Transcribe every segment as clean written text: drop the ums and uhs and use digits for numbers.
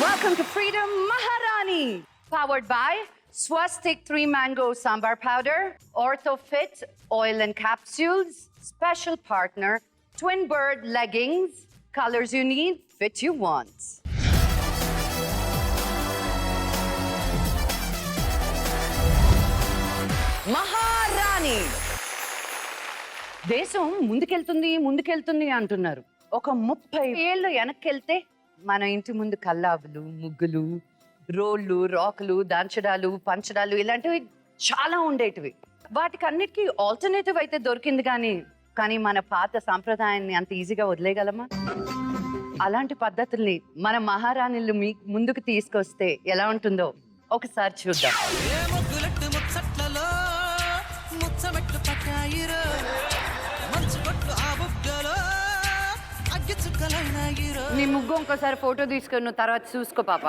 Welcome to Freedom Maharani, powered by Swastik 3 Mango Sambar Powder, OrthoFit Oil and Capsules, special partner, Twin Bird Leggings, colors you need, fit you want. మహారాణి దేశం ముందుకెళ్తుంది అంటున్నారు. ఒక 30 ఏళ్ళు వెనక్కెళ్తే మన ఇంటి ముందు కల్లాపులు, ముగ్గులు, రోళ్ళు, రాకులు, దాంచడాలు, పంచడాలు ఇలాంటివి చాలా ఉండేటివి. వాటికి అన్నిటికీ ఆల్టర్నేటివ్ అయితే దొరికింది కానీ మన పాత సాంప్రదాయాన్ని అంత ఈజీగా వదిలేయగలమా? అలాంటి పద్ధతుల్ని మన మహారాణులు మీ ముందుకు తీసుకొస్తే ఎలా ఉంటుందో ఒకసారి చూద్దాం. నీ ముగ్గు ఇంకోసారి ఫోటో తీసుకొని నువ్వు తర్వాత చూసుకో పాప.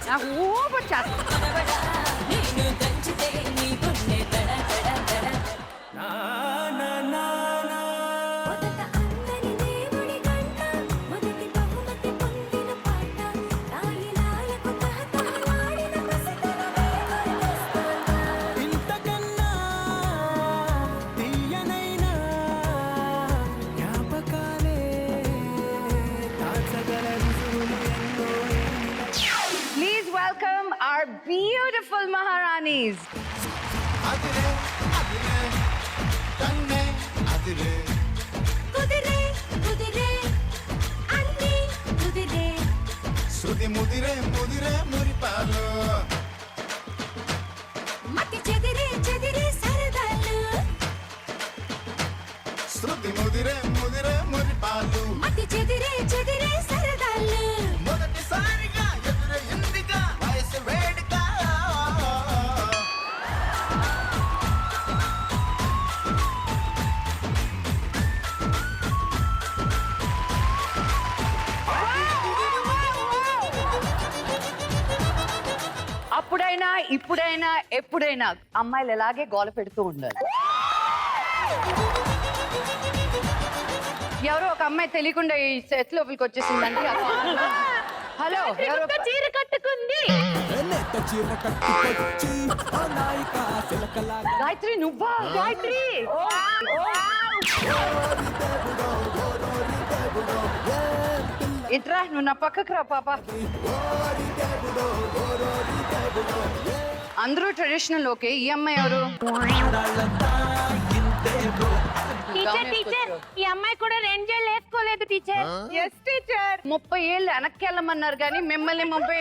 నాకు ఊపర్ beautiful Maharanis. Adile, adile, kanne, adile. Kudire, kudire, anni, kudire. Sudi mudire, mudire, muripalu. Matti chedire, chedire, saradalu. Sudi mudire, mudire, muripalu. Matti chedire, chedire, saradalu. Modati sariga, edure indiga, vayasu vedika. అప్పుడైనా ఇప్పుడైనా ఎప్పుడైనా అమ్మాయిలు ఎలాగే గోల పెడుతూ ఉండాలి. ఎవరో ఒక అమ్మాయి తెలియకుండా ఈ సెట్ లోపలికి వచ్చేసిందంటే హలో చీర కట్టుకుంది గాయత్రి, నువ్వా? గాయత్రి ఇట్రా, నువ్వు నా పక్కకు రా పాప. అందరూ ట్రెడిషనల్ ఓకే, ఈ అమ్మాయి ఎవరు? టీచర్, ఈ అమ్మాయి కూడా 2 ఏళ్ళు వేసుకోలేదు టీచర్. Yes teacher. 30 ఏళ్ళు వెనక్కి వెళ్ళమన్నారు కానీ మిమ్మల్ని 30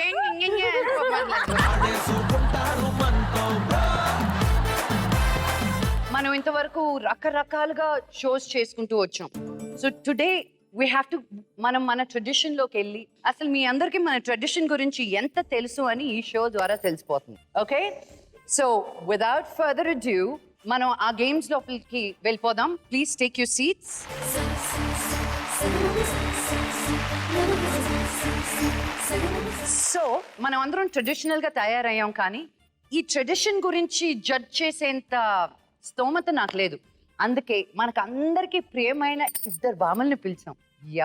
మనం ఇంతవరకు రకరకాలుగా షోస్ చేసుకుంటూ వచ్చాం. So today we have to మనం మన ట్రెడిషన్ లోకి వెళ్ళి అసలు మీ అందరికి మన ట్రెడిషన్ గురించి ఎంత తెలుసు అని ఈ షో ద్వారా తెలిసిపోతుంది. Okay, so without further adieu మనం ఆ గేమ్స్ లోపలికి వెళ్ళిపోదాం. Please take your seats. So మనం అందరం ట్రెడిషనల్ గా తయారయ్యాం కానీ ఈ ట్రెడిషన్ గురించి జడ్జ్ చేసేంత స్తోమత నాకు లేదు. అందుకే మనకు అందరికీ ప్రియమైన 2 భామల్ని పిలిచాం.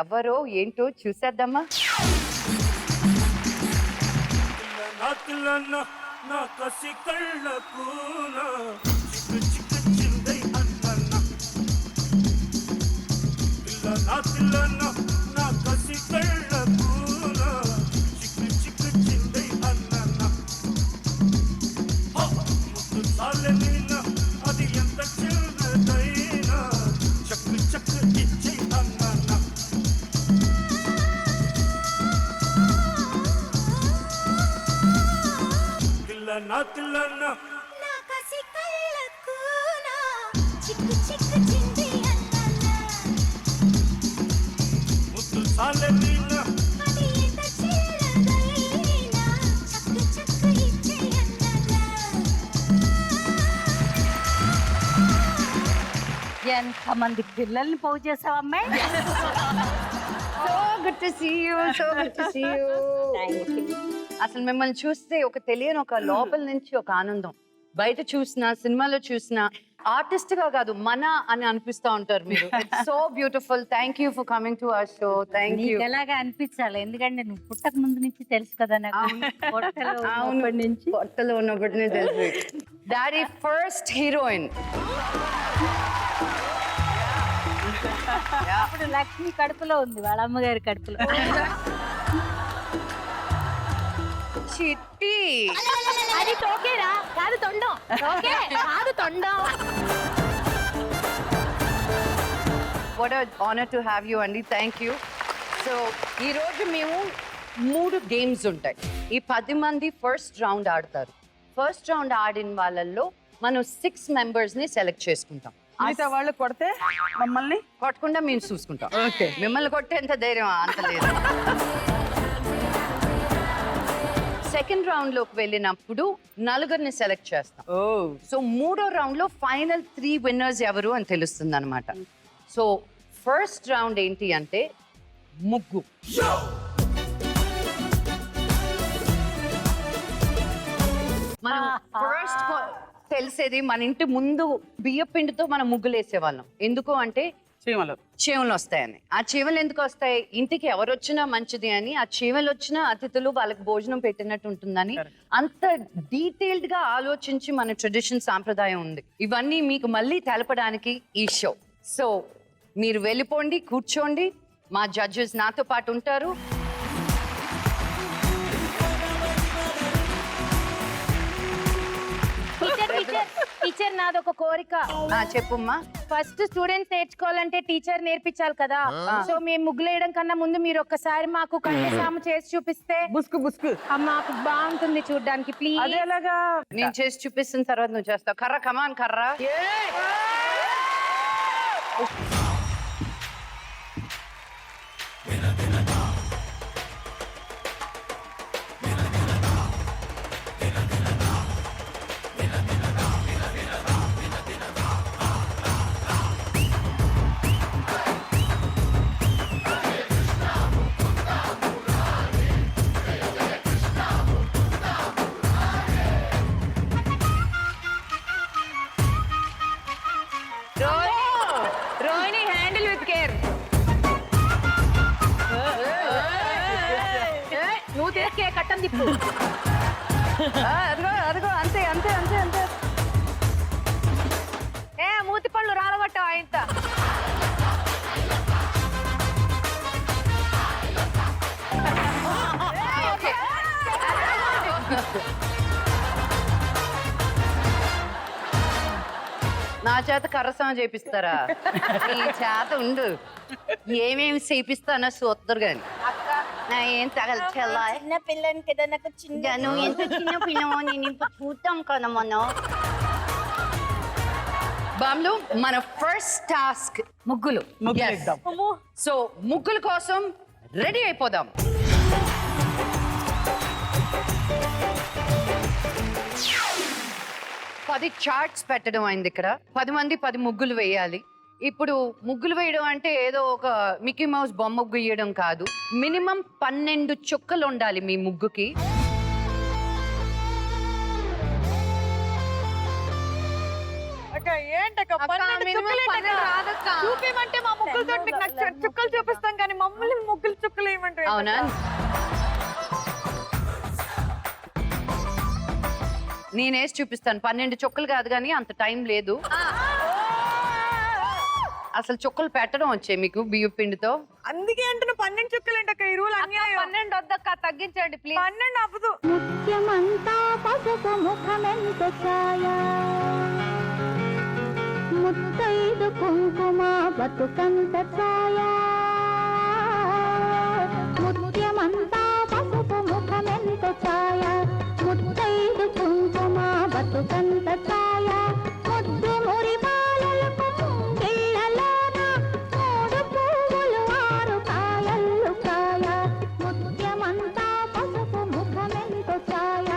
ఎవరో ఏంటో చూసేద్దామా? ఎంతమంది పిల్లల్ని పోగు చేసావు అమ్మాయి. So good to see you. So good to see you. Thank you. అసలు మిమ్మల్ని చూస్తే ఒక తెలియని ఒక లోపల నుంచి ఒక ఆనందం. బయట చూసినా సినిమాలో చూసినా ఆర్టిస్ట్ గా కాదు మన అని అనిపిస్తా ఉంటారు మీరు. So beautiful. Thank you for coming to our show. Thank you. నీకు ఎలాగా అనిపించాలి, ఎందుకంటే నువ్వు పుట్టక ముందు నుంచి తెలుసు కదా నాకు. పొట్టలో ఉన్నప్పటి నుంచి కొత్తలో ఉన్నప్పటినే తెలుసు. Daddy first heroine. అప్పుడు లక్ష్మి కడుపులో ఉంది, వాళ్ళ అమ్మగారి కడుపులో. చిట్టి. అది టోకేరా, కాదు తొండం. టోకే కాదు తొండం. What a honour to have you అండి. Thank you. సో ఈరోజు మేము 3 గేమ్స్ ఉంటాయి. ఈ 10 మంది ఫస్ట్ రౌండ్ ఆడతారు. ఫస్ట్ రౌండ్ ఆడిన వాళ్ళల్లో మనం 6 members ని సెలెక్ట్ చేసుకుంటాం. మిగతా వాళ్ళు కొడితే మమ్మల్ని కొట్టకుండా మేము చూసుకుంటాం. ఓకే. మిమ్మల్ని కొట్టేంత ధైర్యం అంత లేదు. సెకండ్ రౌండ్ లోకి వెళ్ళినప్పుడు 4 సెలెక్ట్ చేస్తాం. ఓ సో 3వ రౌండ్ లో ఫైనల్ 3 విన్నర్స్ ఎవరు అని తెలుస్తుంది అనమాట. సో ఫస్ట్ రౌండ్ ఏంటి అంటే ముగ్గు. మనం ఫస్ట్ తెలిసేది మన ఇంటి ముందు బియ్య పిండితో మనం ముగ్గులు వేసేవాళ్ళం. ఎందుకు అంటే చీమలు చీమలు వస్తాయని. ఆ చీమలు ఎందుకు వస్తాయి? ఇంటికి ఎవరు వచ్చినా మంచిది అని. ఆ చీమలు వచ్చిన అతిథులు వాళ్ళకి భోజనం పెట్టినట్టు ఉంటుందని అంత డీటెయిల్డ్ గా ఆలోచించి మన ట్రెడిషన్ సాంప్రదాయం ఉంది. ఇవన్నీ మీకు మళ్ళీ తెలపడానికి ఈ షో. సో మీరు వెళ్ళిపోండి, కూర్చోండి. మా జడ్జెస్ నాతో పాటు ఉంటారు. టీచర్ నాదొక కోరిక. చెప్పుమ్మా. ఫస్ట్ స్టూడెంట్స్ నేర్చుకోవాలంటే టీచర్ నేర్పించాలి కదా. సో మేము ముగ్గులేయడం కన్నా ముందు మీరు ఒక్కసారి మాకు కన్యసాము చేసి చూపిస్తే బుస్కు బుస్కు మాకు బాగుంటుంది చూడడానికి. ప్లీజ్. అదేలాగా నేను చేసి చూపిస్తున్న తర్వాత నువ్వు చేస్తావు. కర్ర, కమాన్ కర్ర. Rohini handle with care. నువ్వు తీసుకే కట్టం తిప్పు. అదిగో అదిగో, అంతే అంతే అంతే అంతే. మూతి పళ్ళు రాలగొట్టావు ఆయనత. నా చేత కర్రసం చేపిస్తారా? ఈ చేత ఉండు, ఏమేమి చేపిస్తానో చూద్దరు గాని. నా ఏం తగలు చెల్లా. చిన్న పిల్లని కదా, నాకు చిన్న. నువ్వు ఎంత చిన్న పిల్లమో నేను ఇప్పుడు చూద్దాం కదా మనం. బామ్లు, మన ఫస్ట్ టాస్క్ ముగ్గులు. ముగ్గులు Yes. వేద్దాం. సో ముగ్గుల కోసం రెడీ అయిపోదాం. పది చార్ట్స్ పెట్టడం అయింది ఇక్కడ. 10 మంది 10 ముగ్గులు వేయాలి. ఇప్పుడు ముగ్గులు వేయడం అంటే ఏదో ఒక మిక్కీ మౌస్ బొమ్మ గీయడం కాదు. మినిమం 12 చుక్కలు ఉండాలి మీ ముగ్గుకి. చూపిమంటే మా ముగ్గులతో మీకు చుక్కలు చూపిస్తాం కానీ మమ్మల్ని ముగ్గులు చుక్కలు ఏమంటారు? అవునా? నేనేసి చూపిస్తాను. 12 చుక్కలు కాదు కానీ అంత టైం లేదు. అసలు చుక్కలు పెట్టడం వచ్చే మీకు బియ్యం పిండితో? అందుకే అంటున్నా 12 చుక్కలు ఏంటక్క? ఈ రూల్ అన్యాయం. 12 వద్దక్క, తగ్గించండి ప్లీజ్. 12 అవ్వదు. ముత్యమంతా పసుపు ముఖమెంత ఛాయ, ముత్తైదు కుంకుమ బతుకంత ఛాయ. ముత్యమంతా పసుపు ముఖమెంత ఛాయ, ముత్తైదు కుంకుమ బతుకంత ఛాయ. ముద్దు మురి బాలలకు ముంగిళ్ళలోన 3 పువ్వులు 6 కాయలు కాయ. ముత్యమంతా పసుపు ముఖమెంత ఛాయ,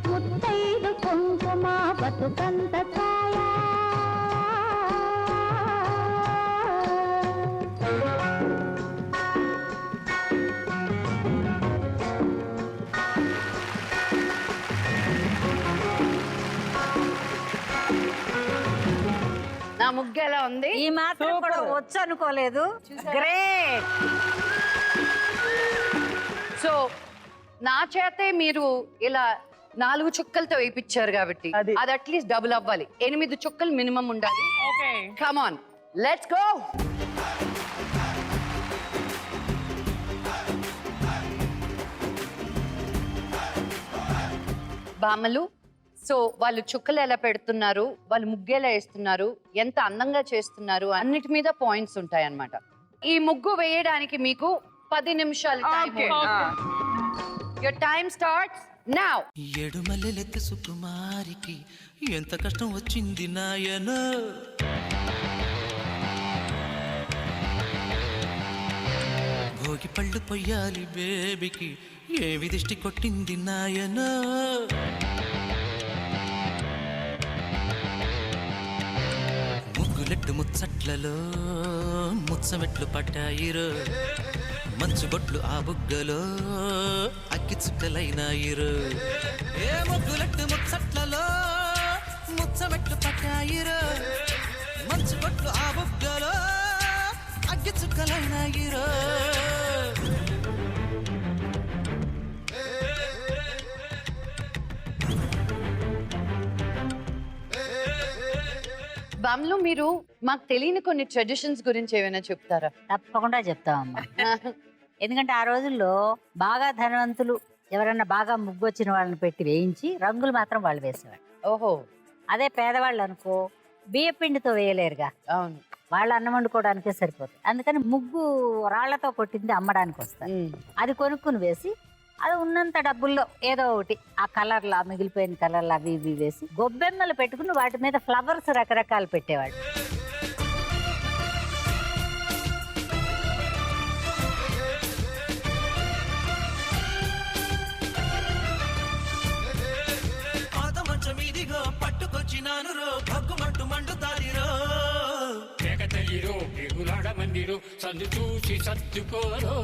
ముత్తైదు కుంకుమ బతుకంత ఛాయ. ముగ్గు ఎలా ఉంది? ఈ మాత్రం కూడా వచ్చు అనుకోలేదు. గ్రేట్. సో నా చేతే మీరు ఇలా 4 చుక్కలతో వేయించారు కాబట్టి అది. అది అట్లీస్ట్ డబుల్ అవ్వాలి. 8 చుక్కలు మినిమం ఉండాలి. Okay come on, let's go. బామ్మలు, సో వాళ్ళు చుక్కలు ఎలా పెడుతున్నారు, వాళ్ళు ముగ్గు ఎలా వేస్తున్నారు, ఎంత అందంగా చేస్తున్నారు అన్నిటి మీద పాయింట్స్ ఉంటాయి అన్నమాట. ఈ ముగ్గు వేయడానికి మీకు 10 నిమిషాలు time. Your time starts now. ఎడుమల్లెలెత్తి సుకుమారికి ఎంత కష్టం వచ్చింది నాయనో. భోగి పళ్ళు పొయ్యాలి బేబీకి ఏవి దిష్టి కొట్టింది నాయనో. ముగ్గులెట్టు ముచ్చట్లలో ముచ్చమెట్లు పట్టాయిరో. మంచు బొట్లు ఆ బుగ్గలో అగ్గి చుక్కలైనాయిరో. ఏ ముగ్గులెట్టు ముచ్చట్లలో ముచ్చమెట్లు పట్టాయిరో. మంచు బొట్లు ఆ బుగ్గలో అగ్గి చుక్కలైనాయిరో. బామ్లు, మీరు మాకు తెలియని కొన్ని ట్రెడిషన్స్ గురించి ఏమైనా చెప్తారా? తప్పకుండా చెప్తామమ్మా. ఎందుకంటే ఆ రోజుల్లో బాగా ధనవంతులు ఎవరన్నా బాగా ముగ్గు వచ్చిన వాళ్ళని పెట్టి వేయించి రంగులు మాత్రం వాళ్ళు వేసేవాళ్ళు. ఓహో, అదే పేదవాళ్ళు అనుకో బియ్య పిండితో వేయలేరుగా, అవును. వాళ్ళు అన్నం వండుకోవడానికే సరిపోతుంది. అందుకని ముగ్గు రాళ్లతో కొట్టింది అమ్మడానికి వస్తారు. అది కొనుక్కుని వేసి అది ఉన్నంత డబ్బుల్లో ఏదో ఒకటి ఆ కలర్లు, ఆ మిగిలిపోయిన కలర్లు అవి ఇవి వేసి గొబ్బెమ్మలు పెట్టుకుని వాటి మీద ఫ్లవర్స్ రకరకాలు పెట్టేవాళ్ళు. మీదిగో పట్టుకొచ్చినాను రో భగ్గుమంటూ మండుతారిరో. కేకతల్లిరో బిగులాడ మందిరో సందు చూసి సర్దుకోరో.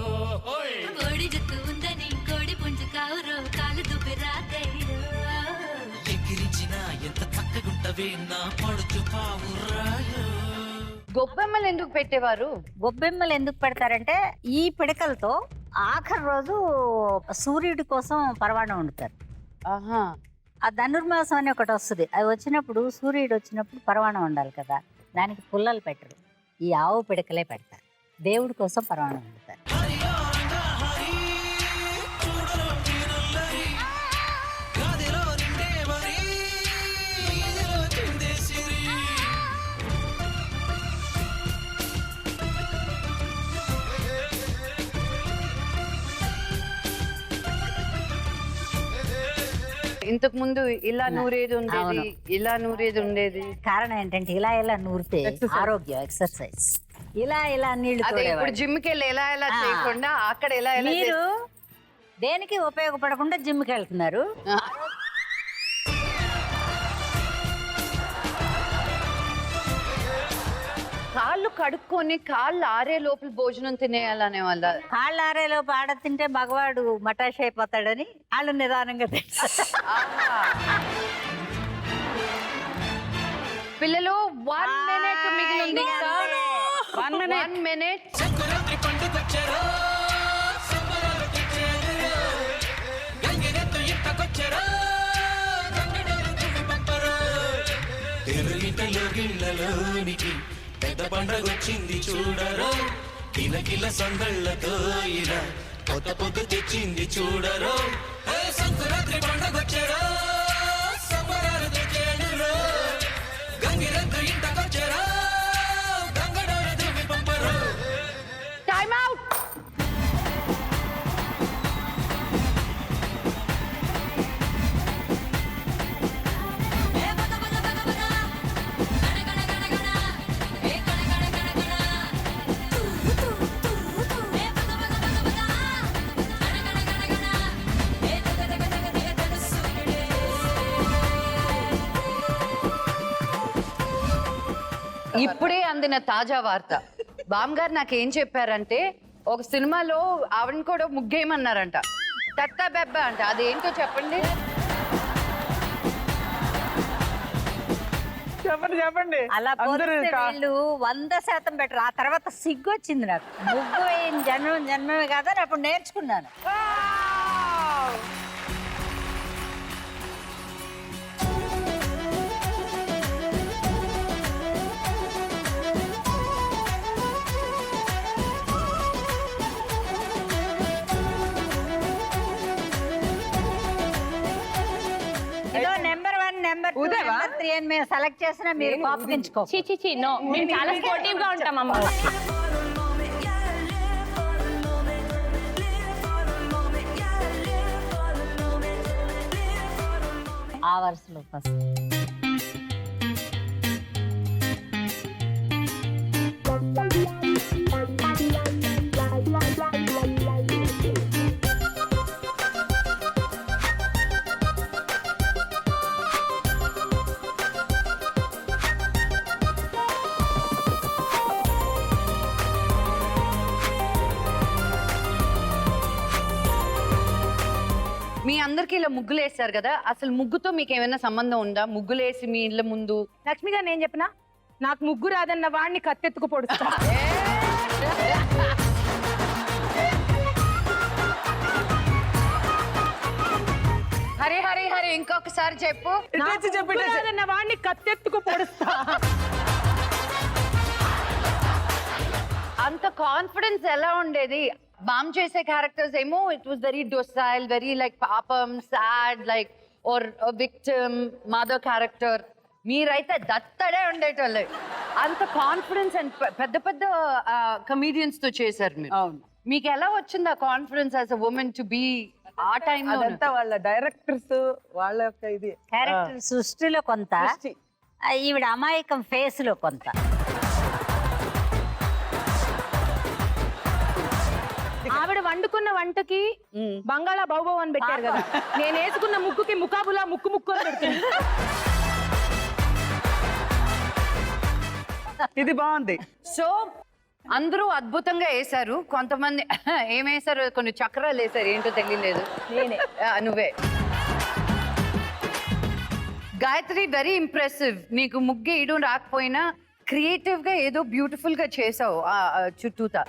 కోడి జుట్టు ఉందని కోడి పుంజు కావురో కాలు దుబ్బి రాకైరో. ఎగిరించిన ఎంత చక్కగుంటవే నా పడుచు పావురాయో. గొబ్బెమ్మలు ఎందుకు పెట్టేవారు? గొబ్బెమ్మలు ఎందుకు పెడతారంటే ఈ పిడకలతో ఆఖరి రోజు సూర్యుడి కోసం పరవాణం వండుతారు. ఆహా, ఆ ధనుర్మాసం అని ఒకటి వస్తుంది. అది వచ్చినప్పుడు సూర్యుడు వచ్చినప్పుడు పరవాణం ఉండాలి కదా, దానికి పుల్లలు పెట్టరు, ఈ ఆవు పిడకలే పెడతారు. దేవుడి కోసం పరవాణం వండుతారు. ఇంతకు ముందు ఇలా నూరేది ఉండేది, అవును. ఇలా నూరేది ఉండేది. కారణం ఏంటంటే ఇలా ఇలా నూరితే ఆరోగ్యం, ఎక్సర్సైజ్. ఇలా ఇలా నీళ్లు అదే ఇప్పుడు తోడేవాళ్ళు. జిమ్కి వెళ్ళి ఎలా ఎలా ఆ. చేయకుండా అక్కడ ఎలా ఎలా మీరు దేనికి ఉపయోగపడకుండా జిమ్కి వెళ్తున్నారు. కాళ్ళు కడుక్కొని కాళ్ళు ఆరే లోపల భోజనం తినేయాలనే వాళ్ళ. కాళ్ళు ఆరేలోపు ఆడ తింటే మగవాడు మటాష్ అయిపోతాడని వాళ్ళు నిదానంగా తింటారు. పిల్లలు 1 మినిట్ మిగిలింది. 1 మినిట్. సంక్రాంతి పండుగొచ్చారో సంబరాలు తెచ్చారో. గంగిరెద్దు ఇంతకొచ్చారో గంగడోరు తుమ్మి పంపరో. తెలుగింటలో గిళ్ళలోనికి పెద్ద పండగొచ్చింది చూడరో. కిలకిల సందళ్ళతో ఇలా కొత్త పొద్దు తెచ్చింది చూడరో. సంక్రాంతి పండగొచ్చారో సంబరాలు తెచ్చారో. గంగిరెద్దు ఇంతకొచ్చారో గంగడోరు తుమ్మి పంపరో. Time out. ఇప్పుడే అందిన తాజా వార్త. బామ్ గారు నాకేం చెప్పారంటే ఒక సినిమాలో ఆవిడని కూడా ముగ్గేయమన్నారంట. తత్తా బెబ్బ అంట, అదేంటో చెప్పండి. చెప్పండి చెప్పండి అలా అందరూ పోలిస్తే వీళ్ళు 100% బెటర్. ఆ తర్వాత సిగ్గు వచ్చింది నాకు. ముగ్గు వేయిన జన్మమే కాదని అప్పుడు నేర్చుకున్నాను. ఇదో నెంబర్ 1, నెంబర్ 2, నెంబర్ 3 అని మేము సెలెక్ట్ చేసినా మీరు కోపగించుకో. చి నో, మేము చాలా స్పోర్టివ్ గా ఉంటాం అమ్మ. ఆ వరుసలో ఫస్ట్ మీ అందరికి ఇలా ముగ్గులు వేస్తారు కదా, అసలు ముగ్గుతో మీకు ఏమైనా సంబంధం ఉందా? ముగ్గులు వేసి మీ ఇళ్ళ ముందు లక్ష్మి గారు నేను చెప్పినా, నాకు ముగ్గు రాదన్న వాడిని కత్తెత్తుకు పొడుస్తా. హరి హరి హరి ఇంకొకసారి చెప్పు. ఇటేసి చెప్పు, ముగ్గు ఇటేసి. రాదన్న వాడిని కత్తెత్తుకు పొడుస్తా. అంత కాన్ఫిడెన్స్ ఎలా ఉండేది? బామ్ చేసే క్యారెక్టర్స్ ఏమో it was very docile, very like పాపం, sad, like a victim, mother character. మీరైతే దత్తడే ఉండేటోళ్ళు. అంత కాన్ఫిడెన్స్ అండ్ పెద్ద పెద్ద కమీడియన్స్ తో చేశారు మీరు. అవును. మీకు ఎలా వచ్చింది ఆ confidence as a woman to be ఆ టైం? అదంతా వాళ్ళ డైరెక్టర్స్ వాళ్ళ యొక్క ఇది క్యారెక్టర్ సృష్టిలో కొంత, సృష్టి. ఈవిడ అమాయకం ఫేస్ లో కొంత. ఆవిడ వండుకున్న వంటకి బంగాళా బౌబౌ అని పెట్టారు కదా, నేను వేసుకున్న ముక్కుకి ముకాబులా ముక్కు అని పెడుతుంది. ఇది బాగుంది. సో అందరూ అద్భుతంగా వేశారు. కొంతమంది ఏమేశారు, కొన్ని చక్రాలు వేశారు, ఏంటో తెలియలేదు. నేనే. నువ్వే. Gayatri very impressive. నీకు ముగ్గు వేయడం రాకపోయినా క్రియేటివ్ గా ఏదో బ్యూటిఫుల్ గా చేసావు చుట్టూతా.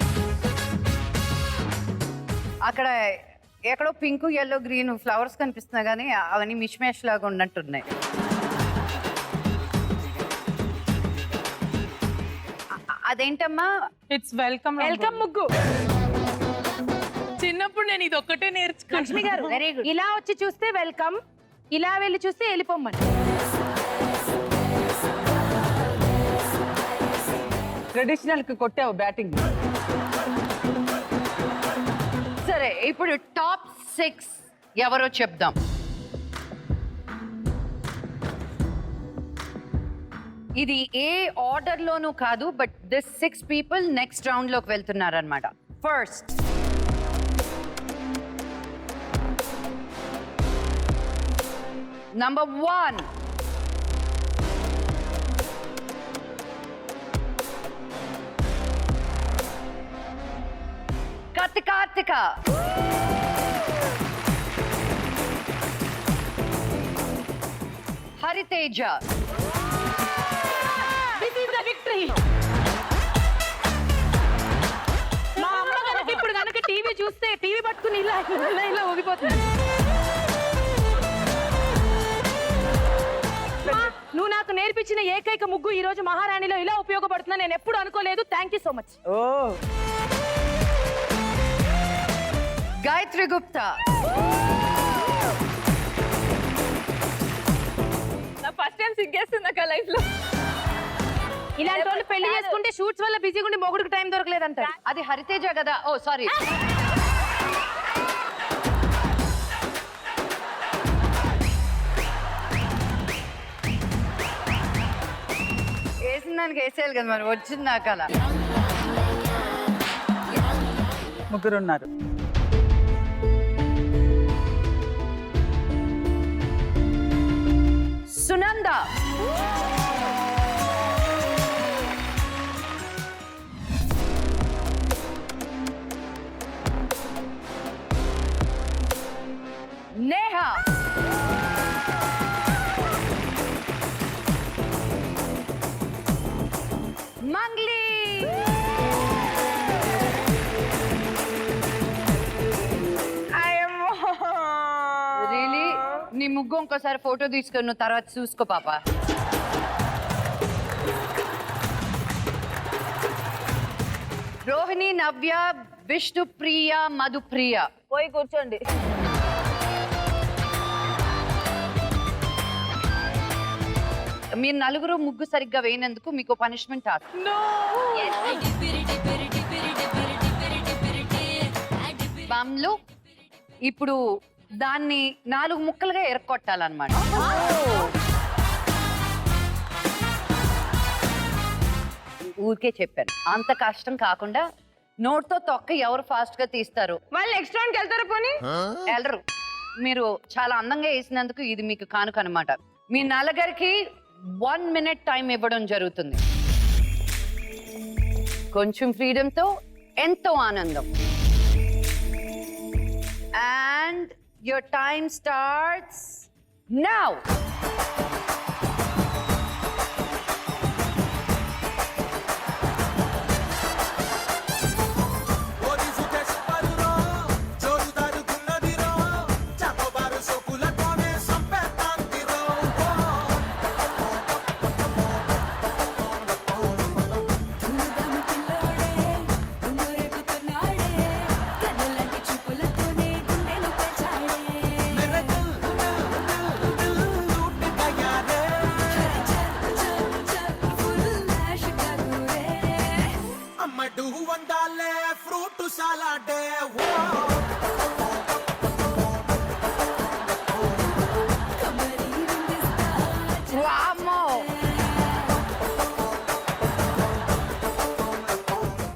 అక్కడ ఎక్కడో పింక్, ఎల్లో, గ్రీన్ ఫ్లవర్స్ కనిపిస్తున్నాయి కానీ అవన్నీ మిష్మేష్ లాగా ఉన్నట్టున్నాయి. అదేంటమ్మా? ఇట్స్ వెల్కమ్ వెల్కమ్ ముగ్గు. చిన్నప్పుడు నేను ఇది ఒక్కటే నేర్చుకున్నాను. లక్ష్మి గారు వెరీ గుడ్. ఇలా వచ్చి చూస్తే వెల్కమ్, ఇలా వెళ్ళి చూస్తే వెళ్ళిపోమ్మని. ట్రెడిషనల్ కి కొట్టావు బ్యాటింగ్. సరే, ఇప్పుడు టాప్ 6 ఎవరో చెప్దాం. ఇది ఏ ఆర్డర్ లోనూ కాదు, but this 6 people next round లోకి వెళ్తున్నారు అనమాట. First number 1 Karthika. Hariteja. This is the victory. మా అమ్మ కనుక ఇప్పుడు కనుక టీవీ చూస్తే టీవీ పట్టుకుని ఇలా ఇలా ఊగిపోతుంది. నువ్వు నాకు నేర్పించిన ఏకైక ముగ్గు ఈ రోజు మహారాణిలో ఇలా ఉపయోగపడుతుందని నేను ఎప్పుడు అనుకోలేదు. Thank you so much. ఓ గాయత్రి గుప్తా. నా ఫస్ట్ టైం సిగ్గేస్తుంది నాకు లైఫ్ లో. ఇలాంటి వాళ్ళు పెళ్లి చేసుకుంటే షూట్స్ వల్ల బిజీగా ఉండి మొగుడికి టైం దొరకలేదంట. అది హరితేజ కదా. ఓ సారీ. వేసిన దానికి వేసేయాలి కదా మరి, వచ్చింది నాకు అలా. ముగ్గురు ఉన్నారు. సునంద. నేహ. ఇంకోసారి ఫోటో తీసుకొని నువ్వు తర్వాత చూసుకో పాప. రోహిణి, నవ్య, విష్ణుప్రియ, మధుప్రియ పోయి కూర్చోండి. మీరు నలుగురు ముగ్గు సరిగ్గా వేయనందుకు మీకు పనిష్మెంట్ బామ్లు. ఇప్పుడు దాన్ని 4 ముక్కలుగా ఎరక్కొట్టాలన్నమాట. ఊరికే చెప్పాను, అంత కష్టం కాకుండా నోట్తో తొక్క ఎవరు ఫాస్ట్ గా తీస్తారు వాళ్ళు నెక్స్ట్ రౌండ్కి వెళ్తారా పోనీ? వెళ్ళరు. మీరు చాలా అందంగా వేసినందుకు ఇది మీకు కానుక అనమాట. మీ నలుగురికి 1 minute టైం ఇవ్వడం జరుగుతుంది. కొంచెం ఫ్రీడమ్తో ఎంతో ఆనందం. And your time starts now.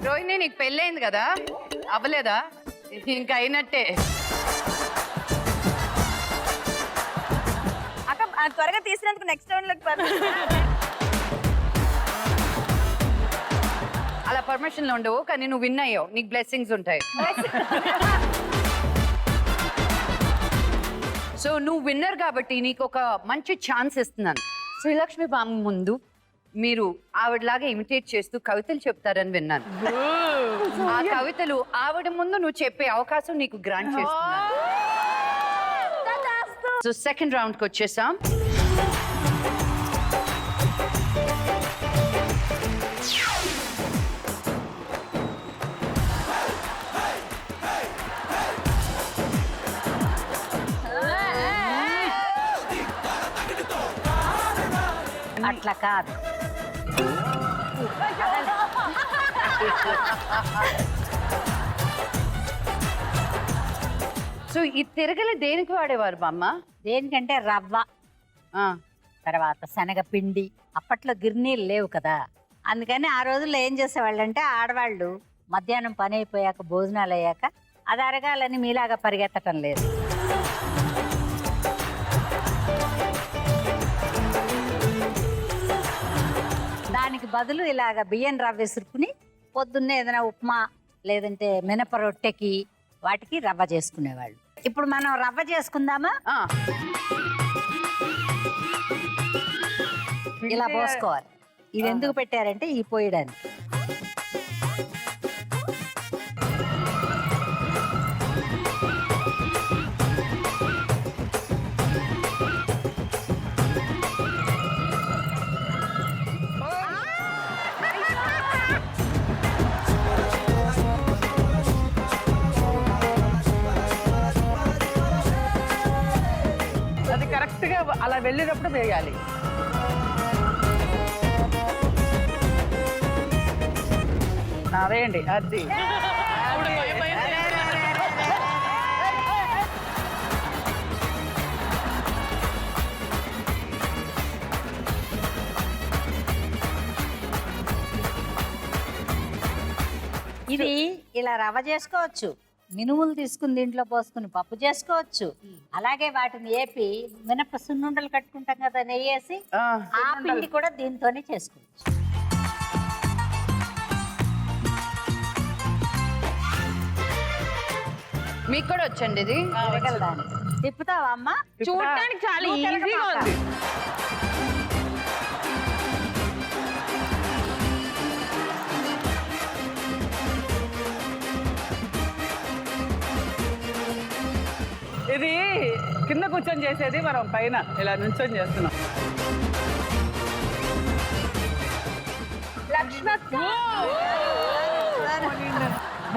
Rohini, నీకు పెళ్ళైంది కదా, అవ్వలేదా? ఇంకా అయినట్టే. అక్క త్వరగా తీసినందుకు నెక్స్ట్ రౌండ్ లోకి అలా పర్మిషన్లు ఉండవు, కానీ నువ్వు విన్ అయ్యావు, నీకు బ్లెస్సింగ్స్ ఉంటాయి. సో నువ్వు విన్నర్ కాబట్టి నీకు ఒక మంచి ఛాన్స్ ఇస్తున్నాను. శ్రీలక్ష్మి బామ్మ ముందు మీరు ఆవిడలాగా ఇమిటేట్ చేస్తూ కవితలు చెప్తారని విన్నాను. ఆ కవితలు ఆవిడ ముందు నువ్వు చెప్పే అవకాశం నీకు గ్రాంట్ చేస్తున్నాను. సో సెకండ్ రౌండ్కి వచ్చేసాం. అట్లా కాదు. సో ఈ తిరగలి దేనికి వాడేవారు బామ్మ? దేనికంటే రవ్వ, తర్వాత శనగపిండి. అప్పట్లో గిర్నీలు లేవు కదా, అందుకని ఆ రోజుల్లో ఏం చేసేవాళ్ళంటే ఆడవాళ్ళు మధ్యాహ్నం పని అయిపోయాక, భోజనాలు అయ్యాక అది అరగాలని మీలాగా పరిగెత్తటం లేదు. దానికి బదులు ఇలాగ బియ్యం రవ్వ విసురుకుని పొద్దున్నే ఏదైనా ఉప్మా లేదంటే మినప రొట్టెకి వాటికి రవ్వ చేసుకునేవాళ్ళు. ఇప్పుడు మనం రవ్వ చేసుకుందామా? ఇలా పోసుకోవాలి. ఇది ఎందుకు పెట్టారంటే ఈ పోయడానికి. అది కరెక్ట్ గా అలా వెళ్ళేటప్పుడు వేయాలి. వేయండి అది. ఇది ఇలా రవ్వ చేసుకోవచ్చు, మినుములు తీసుకుని దీంట్లో పోసుకుని పప్పు చేసుకోవచ్చు. అలాగే వాటిని ఏపి మినప సున్నుండలు కట్టుకుంటాం కదా నెయ్యేసి, ఆ పిండి కూడా దీంతోనే చేసుకోవచ్చు. మీకు కూడా వచ్చండి ఇది. తిప్పుతావా అమ్మా? చూడటానికి చాలా ఈజీగా ఉంది. ఇది కింద కూర్చొని చేసేది మనం పైన ఇలా నుంచొని చేస్తున్నాం.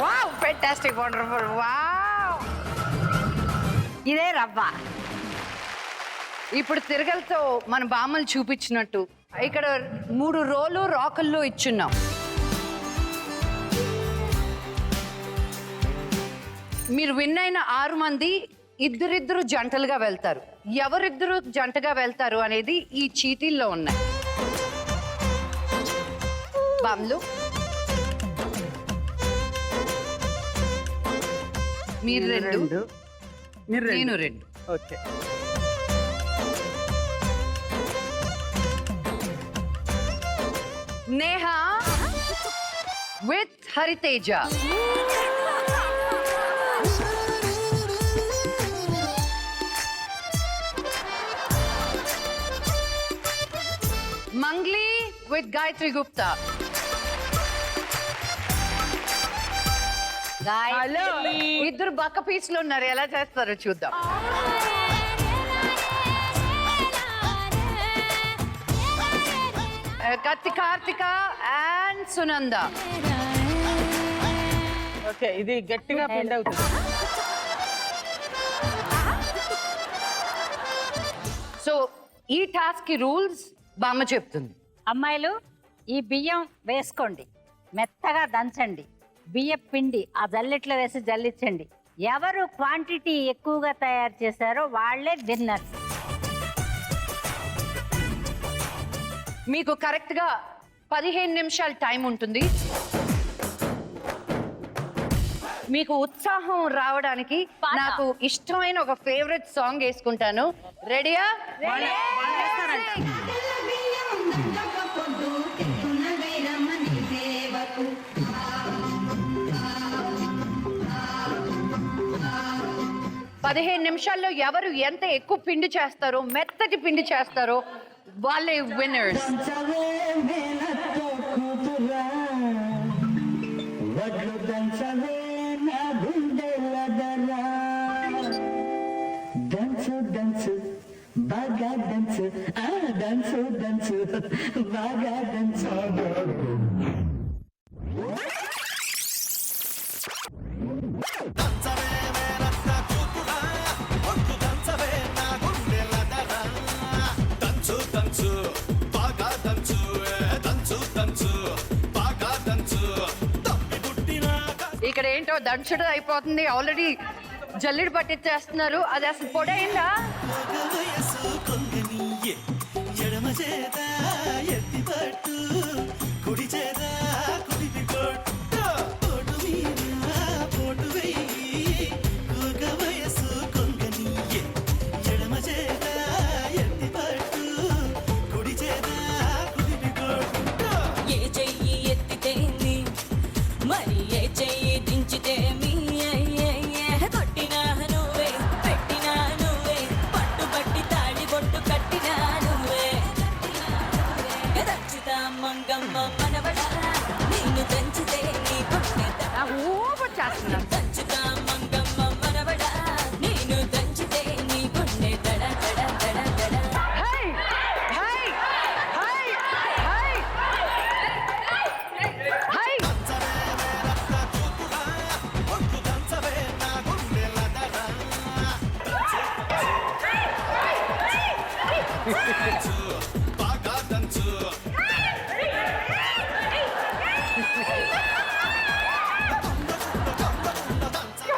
Wow fantastic wonderful wow. ఇదే రవ్వ. ఇప్పుడు తిరగలతో మన బామ్మలు చూపించినట్టు ఇక్కడ 3 రోలు రాకుల్లో ఇచ్చున్నాం. మీరు విన్ అయిన 6 మంది ఇద్దరిద్దరు జంటలుగా వెళ్తారు. ఎవరిద్దరు జంటగా వెళ్తారు అనేది ఈ చీటీల్లో ఉన్నాయి. బామ్లు మీరు 2 నేను 2. Okay. Neha with Hariteja. Mangli with Gayatri Gupta. ఇద్దరు బక్క పీసులు ఉన్నారు, ఎలా చేస్తారో చూద్దాం. కార్తిక అండ్ సునంద. ఓకే, ఇది గట్టిగా పిండి అవుతుంది. సో ఈ టాస్క్ కి రూల్స్ బామ్మ చెప్తుంది. అమ్మాయిలు ఈ బియ్యం వేసుకోండి, మెత్తగా దంచండి. బియ్యం పిండి ఆ జల్లిట్లో వేసి జల్లించండి. ఎవరు క్వాంటిటీ ఎక్కువగా తయారు చేశారో వాళ్ళే విన్నర్స్. మీకు కరెక్ట్ గా 15 నిమిషాలు టైం ఉంటుంది. మీకు ఉత్సాహం రావడానికి నాకు ఇష్టమైన ఒక ఫేవరెట్ సాంగ్ వేసుకుంటాను. రెడీయా? పదిహేను నిమిషాల్లో ఎవరు ఎంత ఎక్కువ పిండి చేస్తారో, మెత్తటి పిండి చేస్తారో వాళ్ళే విన్నర్స్. ఇక్కడ ఏంటో దంచుడు అయిపోతుంది. ఆల్రెడీ జల్లిడి పట్టించేస్తున్నారు. అది అసలు పొడైందా?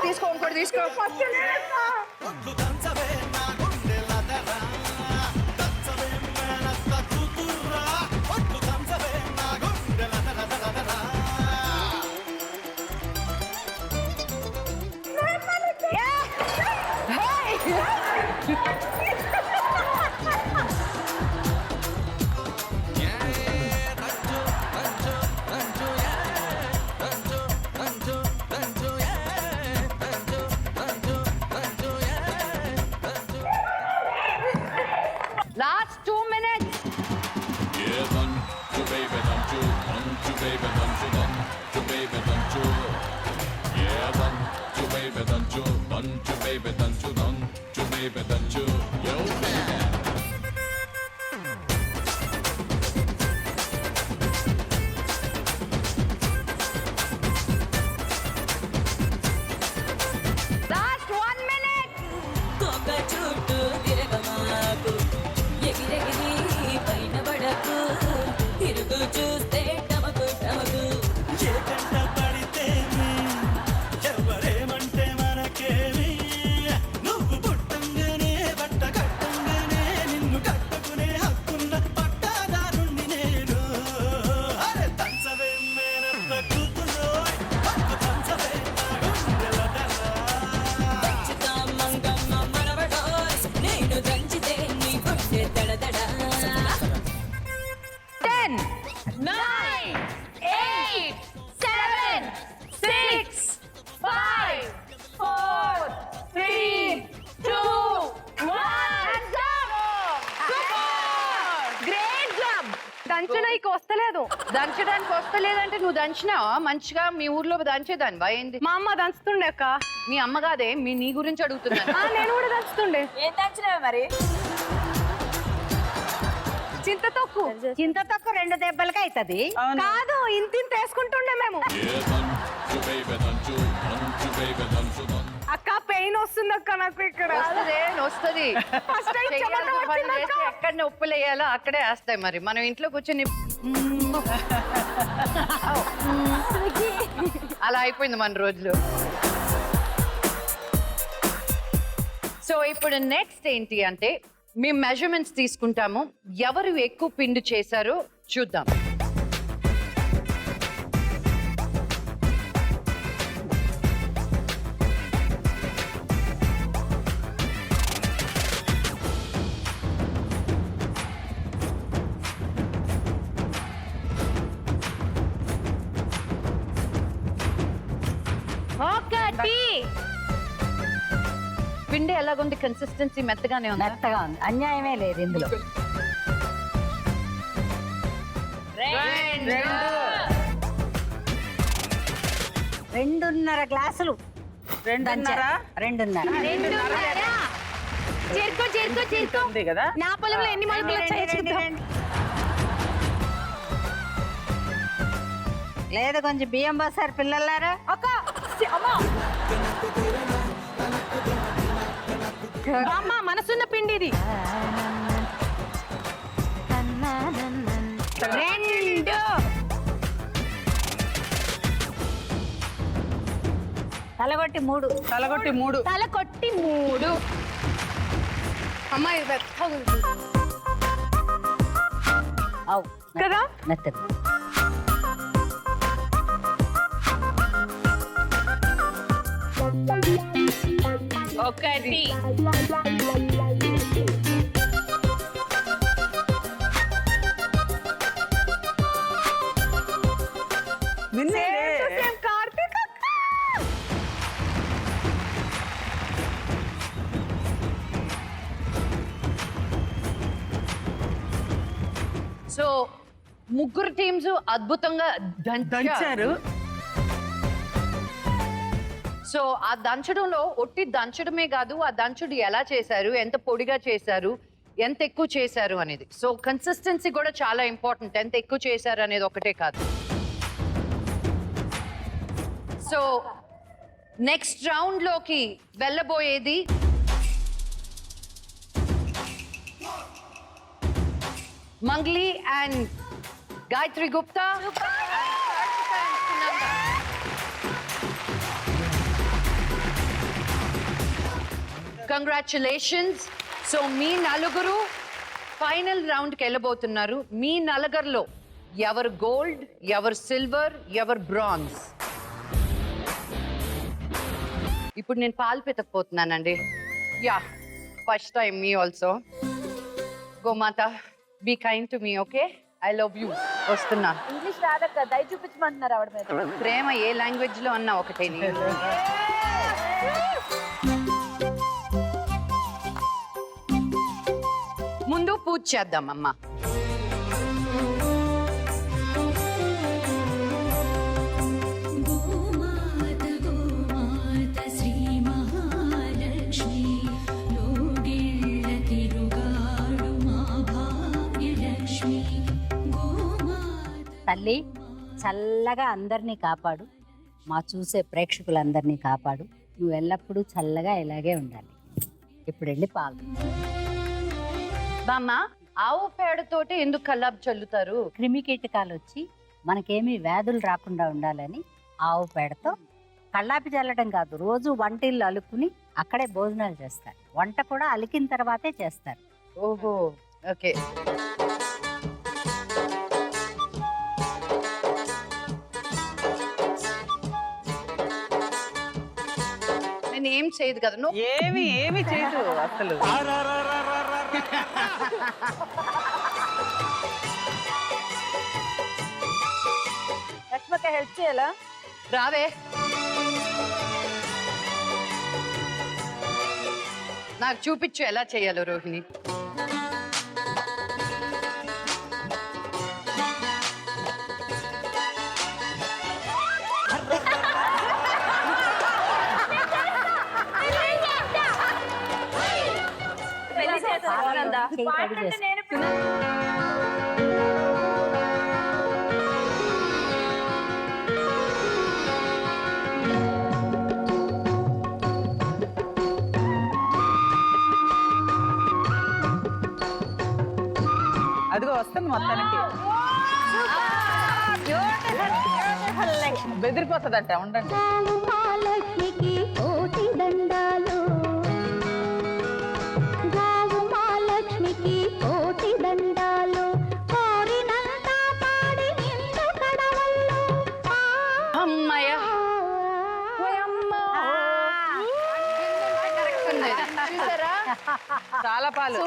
తీసుకో ఇంకోటి తీసుకో. Last 2 minutes. Yeah, don't you baby, don't you baby, don't you baby, don't you. Yeah, don't you baby, don't you baby, don't you. 9, 8, 7, 6, 5, 4, 3, 2, 1. Great job. దంచడానికి వస్తలేదు. దంచడానికి వస్తలేదంటే నువ్వు దంచినావా మంచిగా? మీ ఊర్లో దంచేదానివా ఏంది? మా అమ్మ దంచుతుండే అక్క. మీ అమ్మ కాదే, నీ గురించి అడుగుతున్నాను. నేను కూడా దంచుతుండే. ఏం దంచినావు మరి? చింతతొక్కు. చింతతొక్కు 2 దెబ్బలకి అవుతుంది. కాదు, ఇంత వేసుకుంటుండే మేము. దంచు బేబీ దంచు దంచు బేబీ దంచు అక్క పెయిన్ వస్తుంది అక్క నాకు ఇక్కడ. వస్తుంది. చేయాల్సిన పనులు చేస్తే ఎక్కడ నొప్పులు వేయాలో అక్కడే వేస్తాయి. మరి మనం ఇంట్లో కూర్చొని అలా అయిపోయింది మన రోజులు. సో ఇప్పుడు నెక్స్ట్ ఏంటి అంటే మేము మెజర్మెంట్స్ తీసుకుంటాము. ఎవరు ఎక్కువ పిండి చేశారో చూద్దాం. ఒకటి. పిండి ఎలాగుంది? కన్సిస్టెన్సీ మెత్తగానే ఉంది. మెత్తగా ఉంది, అన్యాయమే లేదు ఇందులో. 2.5 గ్లాసులు. 2.5. చేరుకో ఉంది కదా. నా పొలంలో ఎన్ని మొలకలు వచ్చాయో చూద్దాం. లేదా కొంచెం బియ్యం పోసారు పిల్లలారా. అమ్మ మనసున్న పిండి ఇది. 2. తలగొట్టి 3. తలగొట్టి 3. తల కొట్టి 3. అమ్మాయి అవు కదా? మెత్తది. ఒకటి. కార్తీక్ అక్క. సో ముగ్గురు టీమ్స్ అద్భుతంగా దంచారు. సో ఆ దంచడంలో ఒట్టి దంచడమే కాదు, ఆ దంచుడు ఎలా చేశారు, ఎంత పొడిగా చేశారు, ఎంత ఎక్కువ చేశారు అనేది. సో కన్సిస్టెన్సీ కూడా చాలా ఇంపార్టెంట్. ఎంత ఎక్కువ చేశారు అనేది ఒకటే కాదు. సో నెక్స్ట్ రౌండ్ లోకి వెళ్ళబోయేది Mangli and Gayatri Gupta. Congratulations. So మీ నలుగురు ఫైనల్ రౌండ్కి వెళ్ళబోతున్నారు. మీ నలుగురిలో ఎవరు గోల్డ్, ఎవరు సిల్వర్, ఎవరు బ్రాంజ్? ఇప్పుడు నేను పాలు పెతకపోతున్నానండి. యా, ఫస్ట్ టైం మీ ఆల్సో. గోమాత, be kind to me, okay? I love you. వస్తున్నా. ఇంగ్లీష్ రాదక్క, దయ చూపించమంటున్నారు ఆవిడ మీద. ప్రేమ ఏ లాంగ్వేజ్ లో అన్నా ఒకటే. ముందు పూజ చేద్దాం అమ్మా. గోమాత గోమాత శ్రీ మహాలక్ష్మి లోగిళ్ళ తిరుగాడు మా భాగ్యలక్ష్మి గోమాత. తల్లి చల్లగా అందరినీ కాపాడు, మా చూసే ప్రేక్షకులందరినీ కాపాడు. నువ్వు ఎల్లప్పుడూ చల్లగా ఇలాగే ఉండాలి. ఇప్పుడు వెళ్ళి పాలు. బామ్మ, ఆవు పేడతోటి ఎందుకు కల్లాపు చల్లుతారు? క్రిమి కీటకాలు వచ్చి మనకేమీ వ్యాధులు రాకుండా ఉండాలని ఆవు పేడతో కళ్ళాపి చల్లడం కాదు, రోజు వంటిల్లు అలుకుని అక్కడే భోజనాలు చేస్తారు. వంట కూడా అలికిన తర్వాతే చేస్తారు. ఓహో, ఓకే. నేను ఏం చేయదు కదా. నువ్వు ఏమి చేయదు అసలు. సెట్ చేయాలా? రావే. నాకు చూపించు ఎలా చేయాలో రోహిణి. చెయ్యి కడిగి చేసుకో. అదిగో వస్తుంది మొత్తానికి. బెదిరిపోతుందంట, ఉండండి. మహాలక్ష్మికి కోటి దండాలు, గోవు మహాలక్ష్మికి కోటి దండాలు, కోరినంత పాడి నిండు కడవళ్ళు. అమ్మయ్య. చూసారా? చాలా పాలు.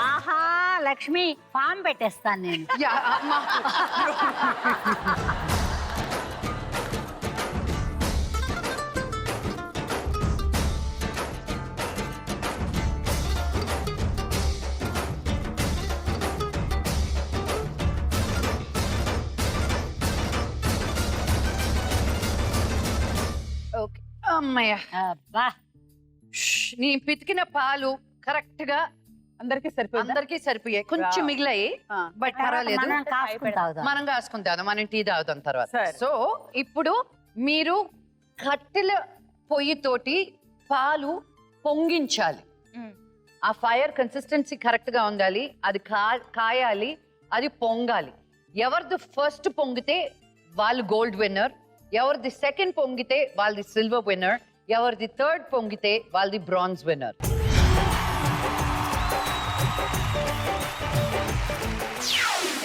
ఆహా లక్ష్మి, ఫామ్ పెట్టేస్తాను నేను. యా, అమ్మా. ఓకే. అమ్మయ్య. అబ్బా, నీ పితికిన పాలు కరెక్ట్ గా అందరికీ సరిపోయింది. అందరికీ సరిపోయాయి. కొంచెం Wow. మిగిలాయి, బట్ పర్వాలేదు. మనం కాసుకుని తాగుదాం. మనం కాసుకుంటాను, మనం టీ తాగుతాం తర్వాత. సరే. సో ఇప్పుడు మీరు కట్టెల పొయ్యితోటి పాలు పొంగించాలి. ఆ ఫైర్ కన్సిస్టెన్సీ కరెక్ట్ గా ఉండాలి. అది కాయాలి, అది పొంగాలి. ఎవరిది ఫస్ట్ పొంగితే వాళ్ళు గోల్డ్ విన్నర్, ఎవరిది సెకండ్ పొంగితే వాళ్ళది సిల్వర్ విన్నర్, ఎవరిది థర్డ్ పొంగితే వాళ్ళది బ్రాంజ్ విన్నర్.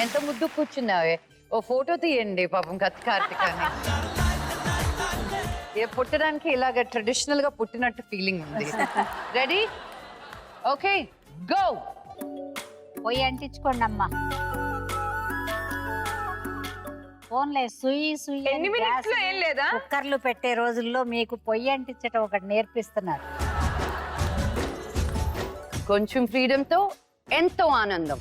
ఎంత ముద్దు కూర్చున్నావే. ఓ ఫోటో తీయండి పాపం కార్తికాన్ని. పుట్టడానికి ఇలాగ ట్రెడిషనల్ గా పుట్టినట్టు ఫీలింగ్ ఉంది. రెడీ? Okay, go. పొయ్యి అంటించుకోండి అమ్మా. ఫోన్లే సుయి సుయి అని ఎన్ని minutes గ్యాస్ లో ఏం లేదా? కుక్కర్లు పెట్టే రోజుల్లో మీకు పొయ్యి అంటించటం ఒకటి నేర్పిస్తున్నారు. కొంచెం ఫ్రీడమ్ తో ఎంతో ఆనందం.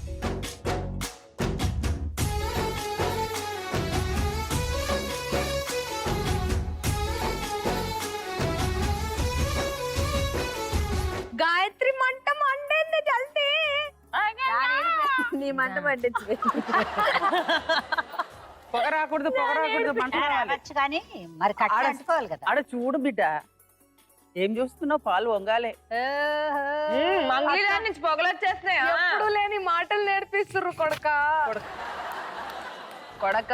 గాయత్రి మంట మండింది జల్దీ. నీ మంట మండించి పొగ రాకూడదు, పొగ రాకూడదు, మంట రావాలి. రావచ్చు కానీ మరి కట్టి అంటుకోవాలి కదా. ఆడ చూడు బిడ్డ, ఏం చూస్తున్నావు? పాలు వంగాలే. మంగళ నుంచి పొగలు వచ్చేస్తున్నాయి. ఎప్పుడు లేని మాటలు నేర్పిస్తుర్రు కొడక. కొడక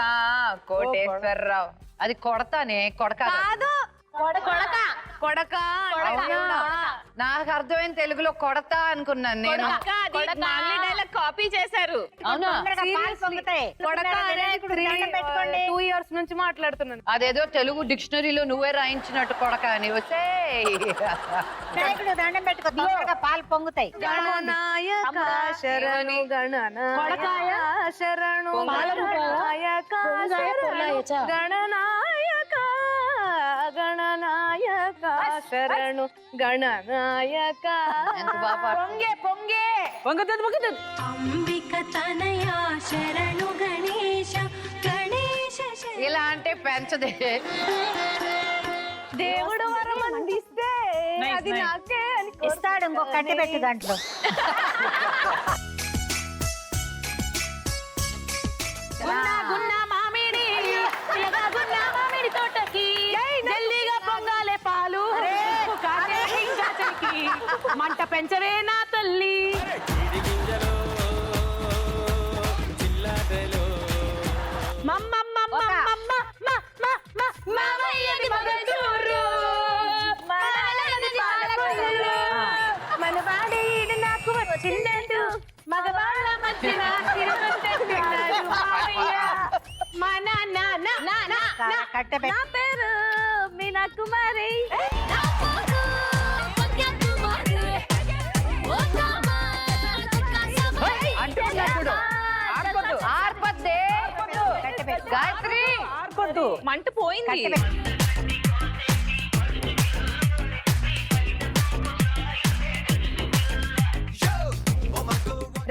కోటేశ్వరరావు. అది కొడతానే, కొడక కాదు కొడక కొడక. నాకు అర్థమైన తెలుగులో కొడతా అనుకున్నాను నేను. కాపీ చేశారు. అవునా? తొందరగా పాలు పొంగుతాయి. కొడక దండం పెట్టుకోండి. 2 years నుంచి మాట్లాడుతున్నాను. అదేదో తెలుగు డిక్షనరీలో నువ్వే రాయించినట్టు కొడక అని వచ్చే. వినాయకుడు దండం పెట్టుకో, తొందరగా పాలు పొంగుతాయి. గణనాయక శరణు గణనాయ శరణు గణనాయక శరణు గణనాయక గణనాయక శరణు గణనాయక. ఎంత బాగా పాడుతుంది. పొంగే వంగుతుంది, వంగుతుంది. అంబిక తనయ శరణు గణేశ గణేశ ఇలా అంటే పెంచదే. దేవుడు వరం అందిస్తే అది నాకే అని ఇస్తాడు, ఇంకో కట్టి పెట్టి దాంట్లో. గున్న మామిడి గున్న మామిడి తోటకి జల్దీగా పొంగాలే పాలు. కాకే ఇంకా చెలికి మంట పెంచవే నా తల్లి. మామయ్యది మగచూరు, మనవలది పాలకూరు. మనవాడి ఈడు నాకు వచ్చిందంటూ మగవాళ్ళ మధ్యన తిరుగుతున్నాడు మామయ్య. మన కట్టె పెట్టి నా పేరు మీనా కుమారి. అంటూ చూడు, ఆడపోద్దు. వద్దు. మంట పోయింది.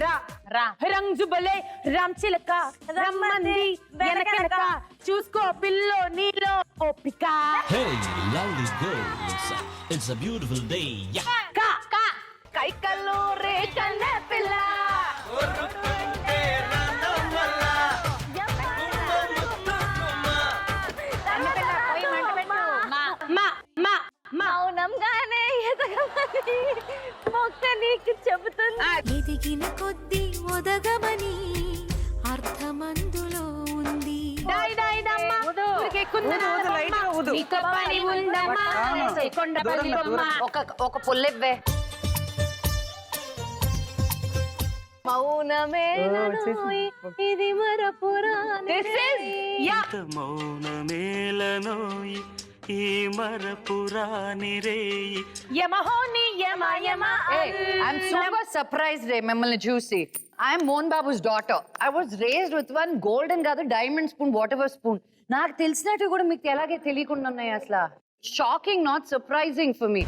రా రా రంగు బలే రామ్ చిలక రమ్మంది వెనకనక చూసుకో పిల్లో నీలో ఓపిక Hey, lovely girls, it's a beautiful day. Yeah. కా కా కైకల్లో రే కన్న పిల్ల మౌనంగానే ఎదగమని మొక్క నీకు చెబుతుంది. ఎదిగిన కొద్ది ఒదగమని అర్థమందులో ఉంది. డై డై దమ్మ ఊరికే కుందనాల లైట్ గా ఊదు. నీతో పని ఉందమ్మా కొండపల్లి బొమ్మ ఒక పుల్లెవ్వే. మౌనమే నోయి, ఇది మరపురాని యా మౌనమేలనోయి ఈ మరపురాని రేయి. యమహోని యమ యమ I'm super surprised రే మిమ్మల్ని చూసి. I'm Mohan Babu's daughter. I was raised with one golden కాదు diamond spoon what ever spoon. నాకు తెలిసినట్టు కూడా మీకు ఎలాగే తెలియకుండా ఉన్నాయి అసలు. Shocking, not surprising for me.